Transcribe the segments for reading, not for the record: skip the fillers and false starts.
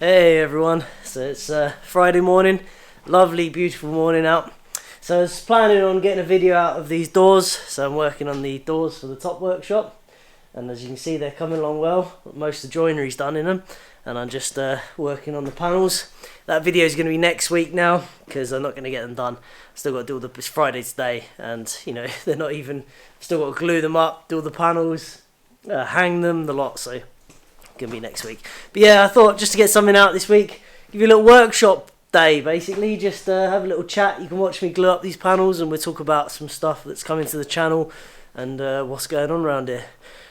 Hey everyone, so it's Friday morning, lovely beautiful morning out. So I was planning on getting a video out of these doors, so I'm working on the doors for the top workshop, and as you can see they're coming along well. Most of the joinery's done in them, and I'm just working on the panels. That video is going to be next week now, because I'm not going to get them done. I've still got to do all the, it's Friday today, and you know, they're not even, still got to glue them up, do all the panels, hang them, the lot, so gonna be next week. But yeah, I thought just to get something out this week, give you a little workshop day basically, just have a little chat. You can watch me glue up these panels and we'll talk about some stuff that's coming to the channel and what's going on around here.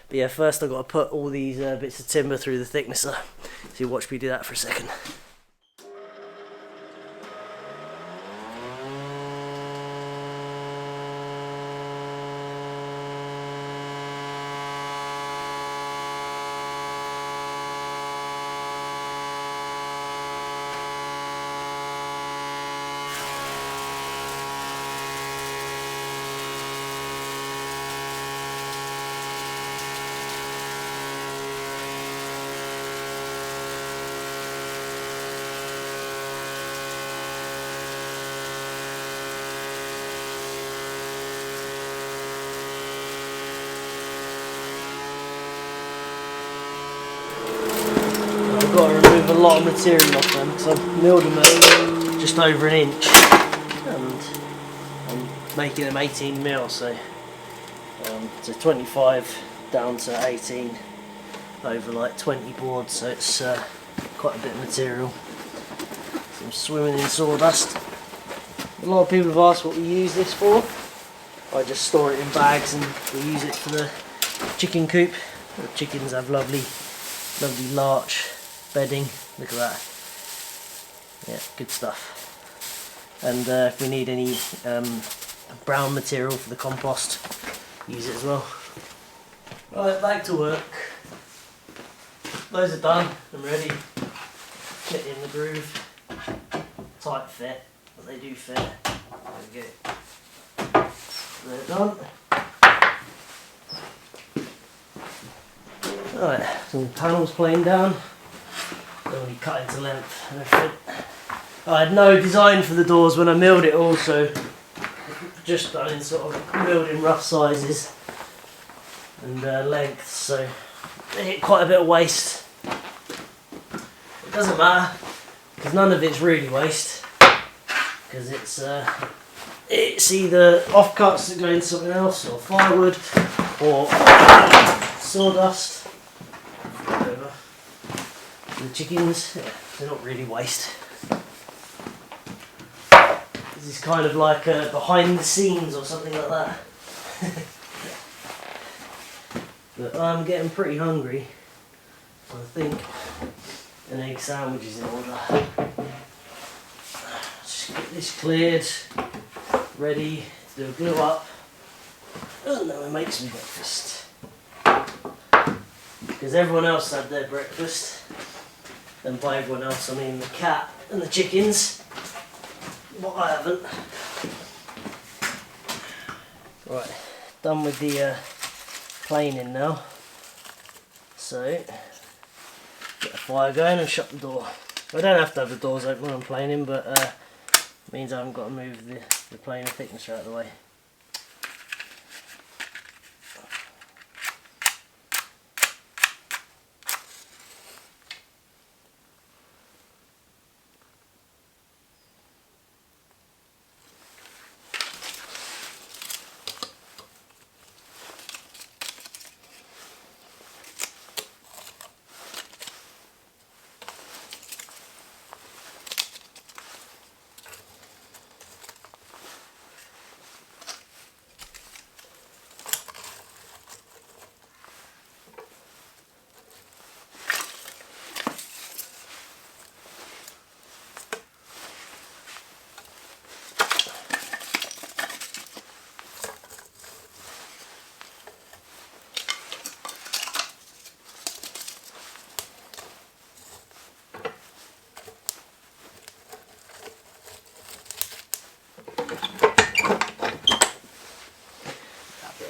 But yeah, first I've got to put all these bits of timber through the thicknesser, so you watch me do that for a second. I've got to remove a lot of material off them because I've milled them at just over an inch and I'm making them 18 mil, so 25 down to 18 over like 20 boards, so it's quite a bit of material. So I'm swimming in sawdust. A lot of people have asked what we use this for. I just store it in bags and we use it for the chicken coop. The chickens have lovely larch bedding, look at that. Yeah, good stuff. And if we need any brown material for the compost, use it as well. Right, back to work. Those are done and ready. Fit in the groove. Tight fit, but they do fit. There we go. They're done. Right, some panels planed down. Then we cut into length and everything. I had no design for the doors when I milled it all, so just done in sort of milled in rough sizes and lengths, so they hit quite a bit of waste. It doesn't matter, because none of it's really waste, because it's either offcuts that go into something else, or firewood, or sawdust. The chickens, yeah, they're not really waste. This is kind of like behind the scenes or something like that. But I'm getting pretty hungry, so I think an egg sandwich is in order. Just get this cleared, ready to do a glue up, and then we make some breakfast. Because everyone else had their breakfast. And by everyone else I mean the cat and the chickens, but I haven't. Right, done with the planing now, so get a fire going and shut the door. I don't have to have the doors open when I'm planing, but it means I haven't got to move the planer thicknesser out of the way.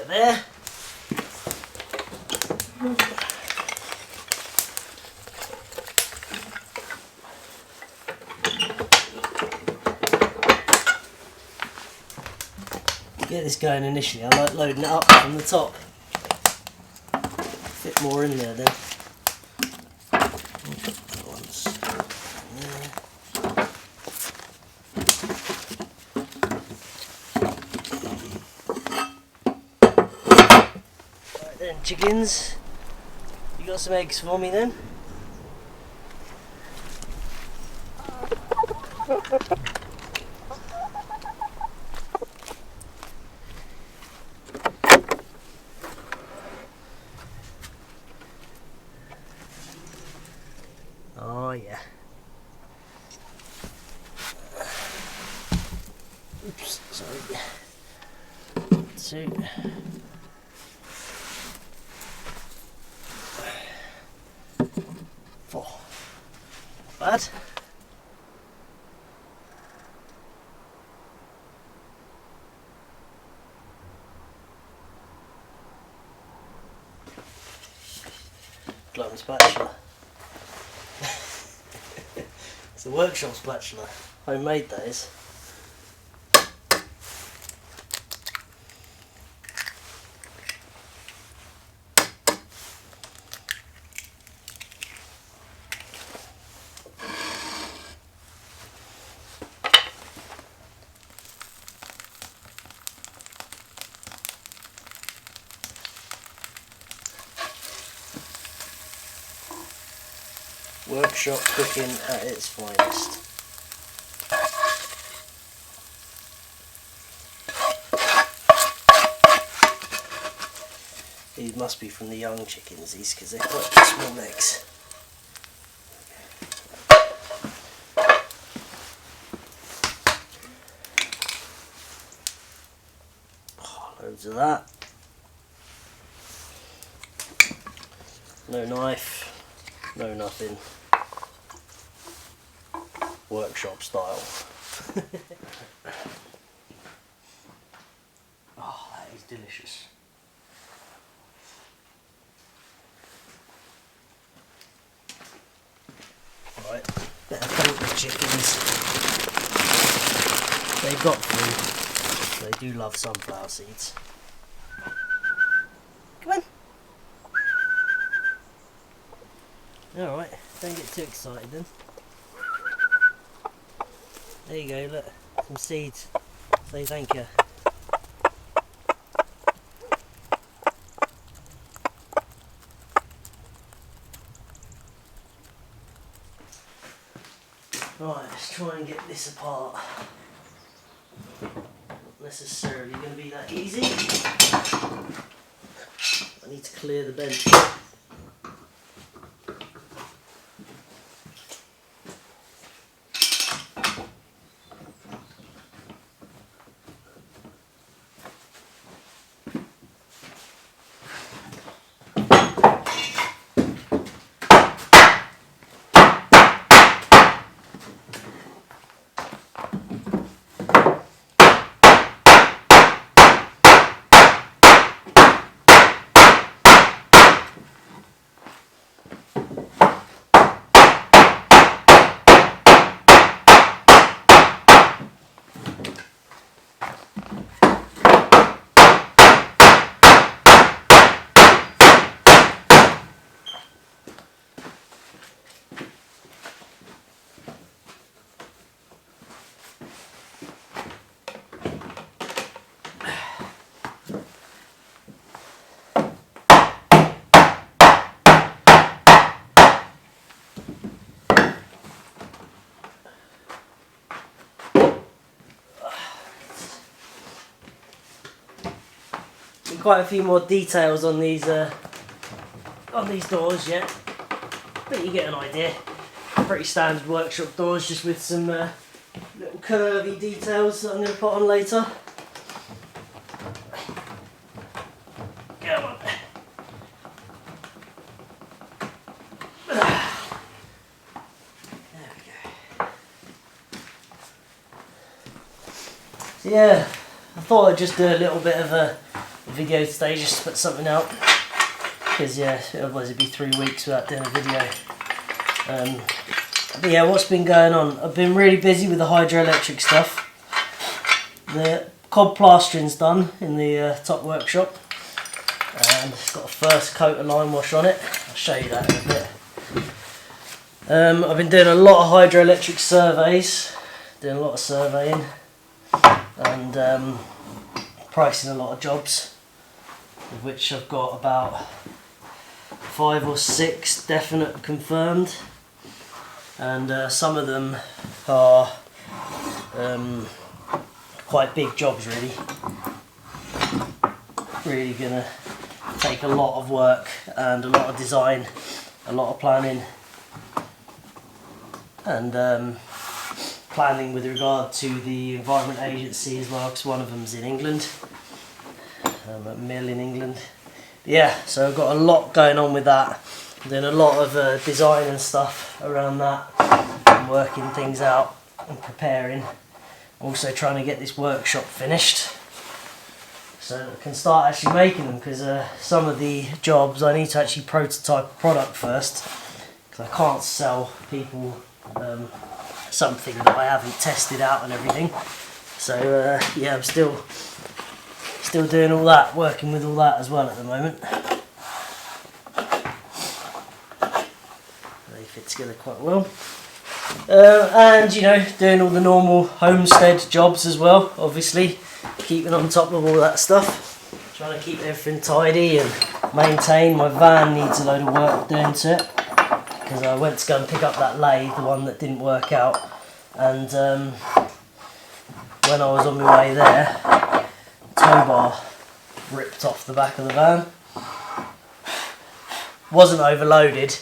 There. get this going initially, I like loading it up from the top. Fit more in there then. Once there. Right then, chickens, you got some eggs for me then? Oh yeah. Oops, sorry. 2. 4. Bad. Glowing spatula. It's a workshop spatula. Homemade, that is. Workshop cooking at its finest. These must be from the young chickens, these, because they're quite small eggs. Oh, loads of that. No knife, no nothing. Workshop style. Oh, that is delicious. Right, better thank the chickens. They've got food. They do love sunflower seeds. Come on. Alright, don't get too excited then. There you go, look, some seeds. Say thank you. Right, let's try and get this apart. Not necessarily going to be that easy. I need to clear the bench. Quite a few more details on these doors yet, but you get an idea. Pretty standard workshop doors, just with some little curvy details that I'm going to put on later. Come on. There we go. So yeah, I thought I'd just do a little bit of a video today, just to put something out, because yeah, otherwise it'd be 3 weeks without doing a video. But yeah, what's been going on? I've been really busy with the hydroelectric stuff. The cod plastering's done in the top workshop, and it's got a first coat of lime wash on it. I'll show you that in a bit. I've been doing a lot of hydroelectric surveys, doing a lot of surveying, and pricing a lot of jobs, of which I've got about 5 or 6 definite confirmed, and some of them are quite big jobs, really gonna take a lot of work and a lot of design, a lot of planning, and planning with regard to the Environment Agency as well, because one of them's in England, a mill in England. Yeah, so I've got a lot going on with that. I'm doing a lot of design and stuff around that, and working things out and preparing. Also trying to get this workshop finished so that I can start actually making them, because some of the jobs I need to actually prototype a product first, because I can't sell people something that I haven't tested out and everything. So yeah, I'm still doing all that, working with all that as well at the moment. They fit together quite well. And you know, doing all the normal homestead jobs as well, obviously keeping on top of all that stuff, trying to keep everything tidy and maintain. My van needs a load of work doing to it, because I went to go and pick up that lathe, the one that didn't work out, and when I was on my way there, the tow bar ripped off the back of the van. Wasn't overloaded,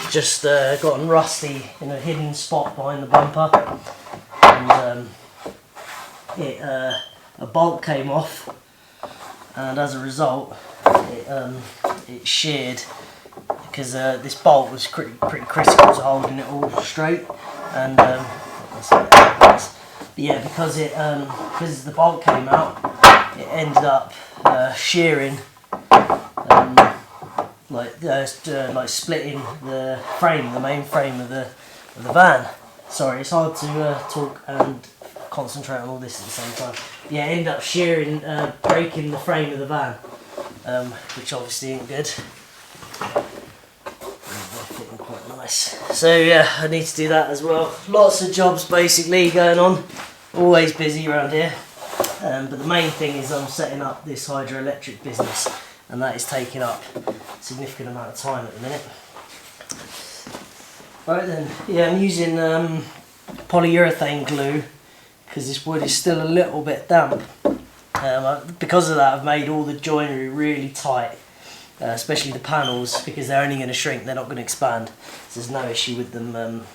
just gotten rusty in a hidden spot behind the bumper, and a bolt came off, and as a result it sheared, because this bolt was pretty critical to holding it all straight, and yeah, because the bolt came out, it ended up shearing, like splitting the frame, the main frame of the van. Sorry, it's hard to talk and concentrate on all this at the same time. Yeah, it ended up shearing, breaking the frame of the van, which obviously ain't good. They're fitting quite nice. So yeah, I need to do that as well. Lots of jobs basically going on. Always busy around here. But the main thing is I'm setting up this hydroelectric business, and that is taking up a significant amount of time at the minute. Right then, yeah, I'm using polyurethane glue, because this wood is still a little bit damp. Because of that, I've made all the joinery really tight, especially the panels, because they're only going to shrink, they're not going to expand. So there's no issue with them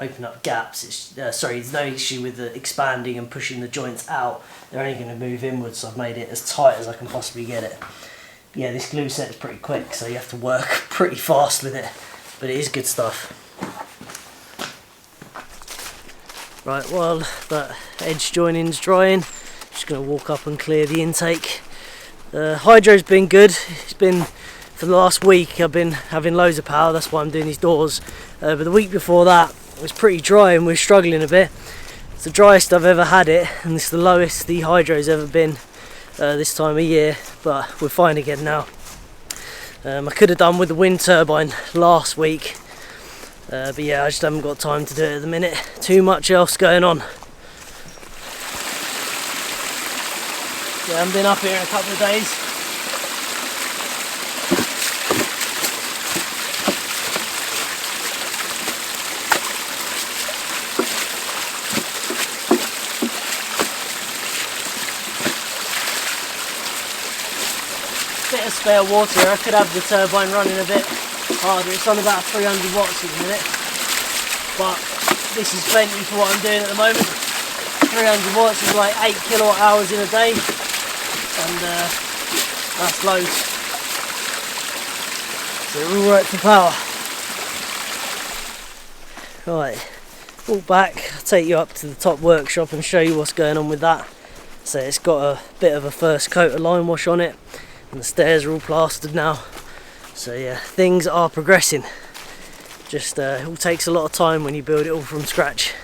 open up gaps. There's no issue with the expanding and pushing the joints out. They're only going to move inwards, so I've made it as tight as I can possibly get it. Yeah, this glue set is pretty quick, so you have to work pretty fast with it, but it is good stuff. Right, while that edge joining's drying, just going to walk up and clear the intake. Hydro's been good. It's been, for the last week, I've been having loads of power, that's why I'm doing these doors. But the week before that, it was pretty dry and we were struggling a bit. It's the driest I've ever had it, and it's the lowest the hydro's ever been this time of year, but we're fine again now. I could have done with the wind turbine last week, but yeah, I just haven't got time to do it at the minute. Too much else going on. Yeah, I haven't been up here in a couple of days. Bit of spare water. I could have the turbine running a bit harder. It's on about 300 watts at the minute, but this is plenty for what I'm doing at the moment. 300 watts is like 8 kilowatt hours in a day, and that's loads. So we're all right for power. Right, walk back, I'll take you up to the top workshop and show you what's going on with that. So it's got a bit of a first coat of lime wash on it, and the stairs are all plastered now. So yeah, things are progressing. Just it all takes a lot of time when you build it all from scratch.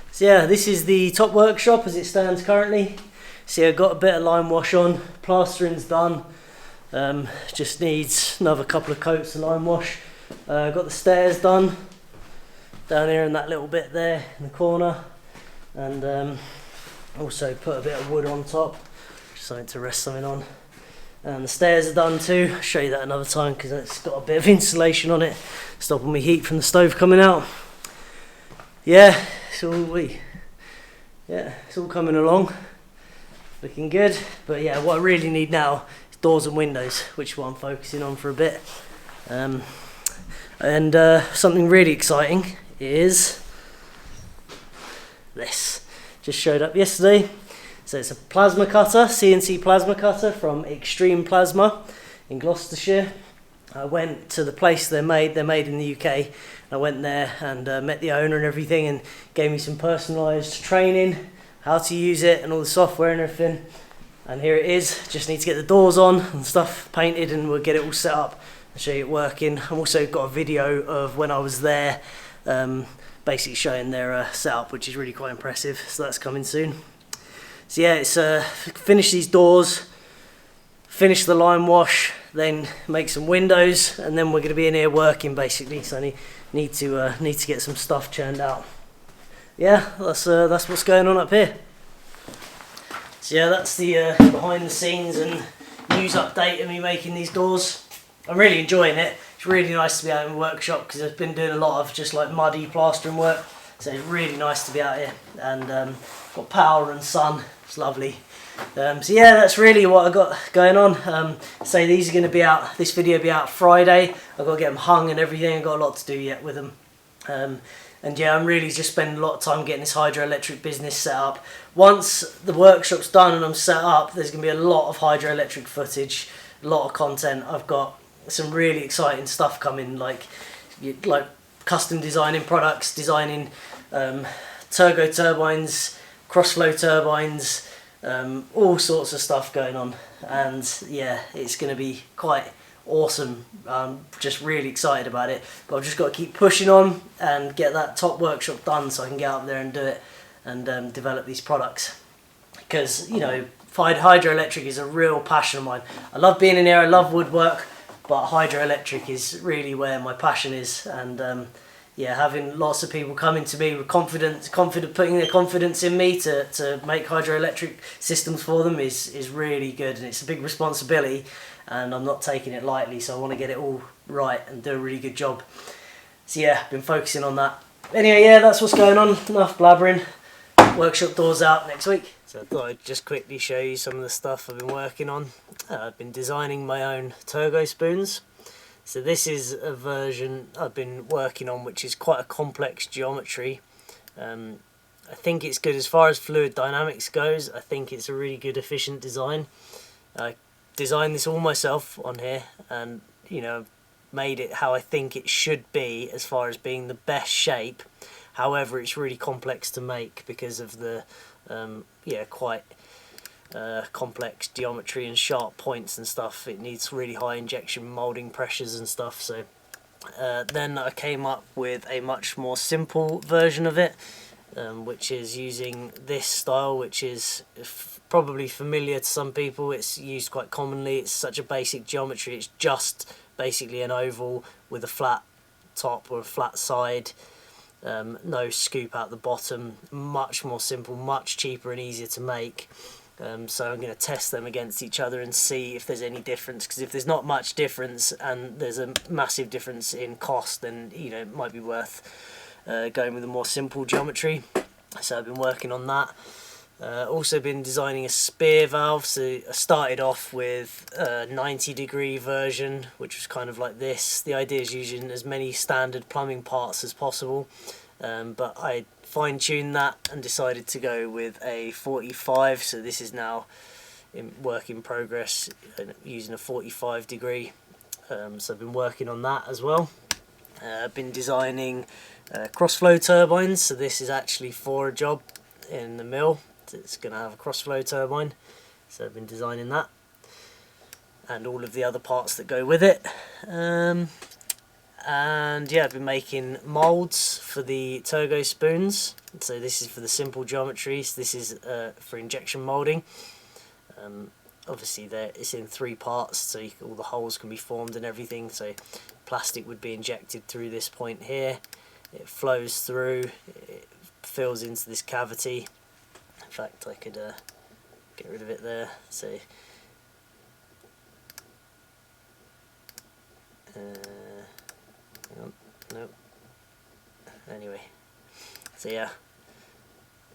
This So yeah, this is the top workshop as it stands currently. See, I've got a bit of lime wash on, plastering's done, just needs another couple of coats of lime wash. Got the stairs done down here in that little bit there in the corner, and also put a bit of wood on top, just something to rest something on. And the stairs are done too. I'll show you that another time because it's got a bit of insulation on it, stopping me heat from the stove coming out. Yeah, it's all coming along, looking good. But yeah, what I really need now is doors and windows, which is what I'm focusing on for a bit. And something really exciting is this. Just showed up yesterday. So it's a plasma cutter, CNC plasma cutter from Extreme Plasma in Gloucestershire. I went to the place they're made in the UK. I went there and met the owner and everything, and gave me some personalised training, how to use it and all the software and everything. And here it is, just need to get the doors on and stuff painted, and we'll get it all set up and show you it working. I've also got a video of when I was there, basically showing their setup, which is really quite impressive, so that's coming soon. So yeah, it's finish these doors, finish the lime wash, then make some windows, and then we're going to be in here working basically. So I need to get some stuff churned out. Yeah, that's what's going on up here. So yeah, that's the behind the scenes and news update of me making these doors. I'm really enjoying it. It's really nice to be out in the workshop because I've been doing a lot of just like muddy plastering work. So it's really nice to be out here, and got power and sun. It's lovely. So yeah, that's really what I got going on. So these are going to be out. This video will be out Friday. I've got to get them hung and everything. I've got a lot to do yet with them. And yeah, I'm really just spending a lot of time getting this hydroelectric business set up. Once the workshop's done and I'm set up, there's going to be a lot of hydroelectric footage, a lot of content. I've got some really exciting stuff coming, like custom designing products, designing turbo turbines, crossflow turbines, all sorts of stuff going on. And yeah, it's going to be quite awesome. I'm just really excited about it, but I've just got to keep pushing on and get that top workshop done so I can get up there and do it and develop these products, because you know, hydroelectric is a real passion of mine. I love being in here, I love woodwork, but hydroelectric is really where my passion is. And yeah, having lots of people coming to me with confident putting their confidence in me to make hydroelectric systems for them is really good, and it's a big responsibility, and I'm not taking it lightly, so I want to get it all right and do a really good job. So yeah, been focusing on that. Anyway, yeah, that's what's going on. Enough blabbering. Workshop doors out next week. So I thought I'd just quickly show you some of the stuff I've been working on. I've been designing my own turbo spoons. So this is a version I've been working on which is quite a complex geometry. I think it's good as far as fluid dynamics goes. I think it's a really good efficient design. I designed this all myself on here, and you know, made it how I think it should be as far as being the best shape. However, it's really complex to make because of the quite complex geometry and sharp points and stuff. It needs really high injection molding pressures and stuff. So then I came up with a much more simple version of it, which is using this style, which is probably familiar to some people. It's used quite commonly. It's such a basic geometry. It's just basically an oval with a flat top or a flat side, no scoop out the bottom. Much more simple, much cheaper and easier to make. So I'm going to test them against each other and see if there's any difference, because if there's not much difference and there's a massive difference in cost, then you know, it might be worth going with a more simple geometry. So I've been working on that. Also been designing a spear valve. So I started off with a 90-degree version, which was kind of like this. The idea is using as many standard plumbing parts as possible, but I fine-tuned that and decided to go with a 45. So this is now in work in progress, using a 45 degree. So I've been working on that as well. I've been designing crossflow turbines. So this is actually for a job in the mill. It's going to have a crossflow turbine, so I've been designing that and all of the other parts that go with it. And And yeah, I've been making moulds for the Togo spoons. So this is for the simple geometries. This is for injection moulding. Obviously it's in 3 parts, so all the holes can be formed and everything. So plastic would be injected through this point here. It flows through, it fills into this cavity. In fact, I could get rid of it there. So nope. Anyway, so yeah,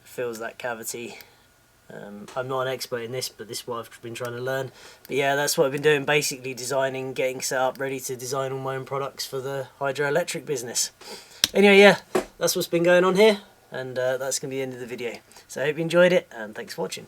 fills that cavity. I'm not an expert in this, but this is what I've been trying to learn. But yeah, that's what I've been doing, basically designing, getting set up, ready to design all my own products for the hydroelectric business. Anyway, yeah, that's what's been going on here, and that's going to be the end of the video. So I hope you enjoyed it, and thanks for watching.